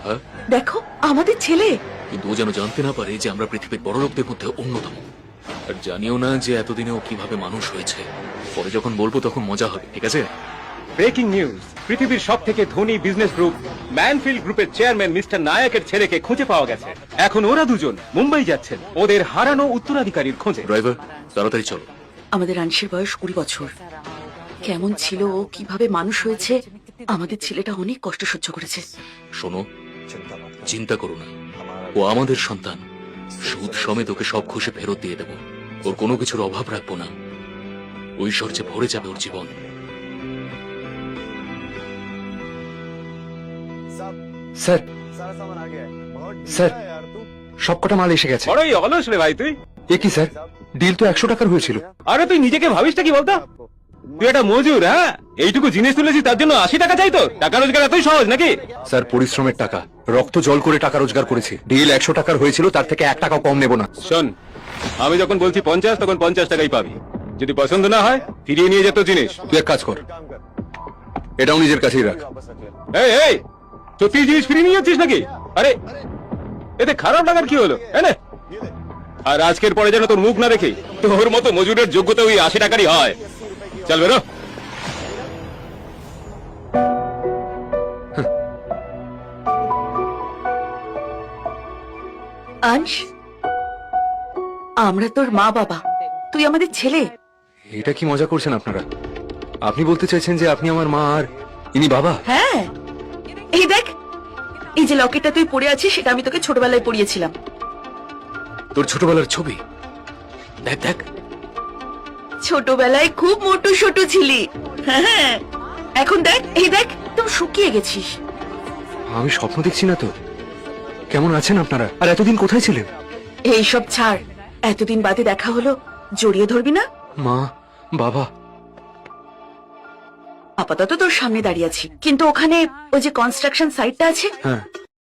হ্যাঁ, দেখো আমাদের ছেলে। কিন্তু ও যেন জানতে না পারে যে আমরা পৃথিবীর বড় লোকদের মধ্যে অন্যতম। আর জানিও না যে এতদিনে ও কিভাবে মানুষ হয়েছে। পরে যখন বলবো তখন মজা হবে, ঠিক আছে? ব্রেকিং নিউজ, পৃথিবীর সব থেকে ধনী বিজনেস গ্রুপ ম্যানফিল্ড গ্রুপের চেয়ারম্যান মিস্টার নায়কের ছেলেকে খুঁজে পাওয়া গেছে। এখন ওরা দুজন মুম্বাই যাচ্ছেন ওদের হারানো উত্তরাধিকারীর খোঁজে। ড্রাইভার, তাড়াতাড়ি চলো। আমাদের আংশের বয়স 20 বছর। কেমন ছিল ও, কিভাবে মানুষ হয়েছে, আমাদের ছেলেটা অনেক কষ্ট সহ্য করেছে। শোনো, চিন্তা করো না, ও আমাদের সন্তান। সুদ সমেত ওকে সব খুশি ফেরত দিয়ে দেব। ওর কোনো কিছুর অভাব রাখবো না। ঐশ্বর্যে ভরে যাবে ওর জীবন। স্যার, স্যার, সবকটা মাল এসে গেছে। বড়ই অলস রে ভাই তুই। এ কি স্যার, ডিল তো 100 টাকার হয়েছিল। আরে তুই নিজেকে ভাবিসটা কি বলতো? তুই একটা মজুর, হ্যাঁ? এইটুকু জিনিস তুলেছিস তার জন্য 80 টাকা চাইতো? টাকা রোজগার এতই সহজ নাকি? স্যার, পরিশ্রমের টাকা, রক্ত জল করে টাকা রোজগার করেছি। ডিল 100 টাকার হয়েছিল, তার থেকে 1 টাকাও কম নেব না। শোন, আমি যখন বলছি 50 তখন 50 টাকাই পাবি। যদি পছন্দ না হয় ফিরিয়ে নিয়ে যেত জিনিস। তুই এক কাজ কর, এটাও নিজের কাছেই রাখ। এই এই, সত্যি জিনিস ফিরিয়ে নিয়ে যাচ্ছিস নাকি? আরে এতে খারাপ লাগার কি হলো? এনে। আর আজকের পরে যেন তোর মুখ না দেখি। তোর মতো মজুরের যোগ্যতা ওই 80 টাকারই হয়। চল বেরো। আংশ, আমরা তোর মা বাবা, তুই আমাদের ছেলে। এটা কি মজা করছেন আপনারা? আপনি বলতে চাইছেন যে আপনি আমার মা আর ইনি বাবা? হ্যাঁ, এই দেখ, এই যে লকেটটা তুই পরে আছিস সেটা আমি তোকে ছোটবেলায় পরিয়েছিলাম। তোর ছোটবেলার ছবি দেখ দেখ। ছোটবেলায় খুব মোটু সোটু ছিলি। হ্যাঁ, এখন দেখ, এই দেখ, একদম শুকিয়ে গেছিস। আমি স্বপ্ন দেখছি না তো? কেমন আছেন আপনারা? আর এতদিন কোথায় ছিলেন? এইসব ছাড়, এতদিন বাদে দেখা হলো, জড়িয়ে ধরবি না? মা, বাবা। আপাতত তোর সামনে দাঁড়িয়ে আছি, কিন্তু ওখানে ওই যে কনস্ট্রাকশন সাইটটা আছে, হ্যাঁ।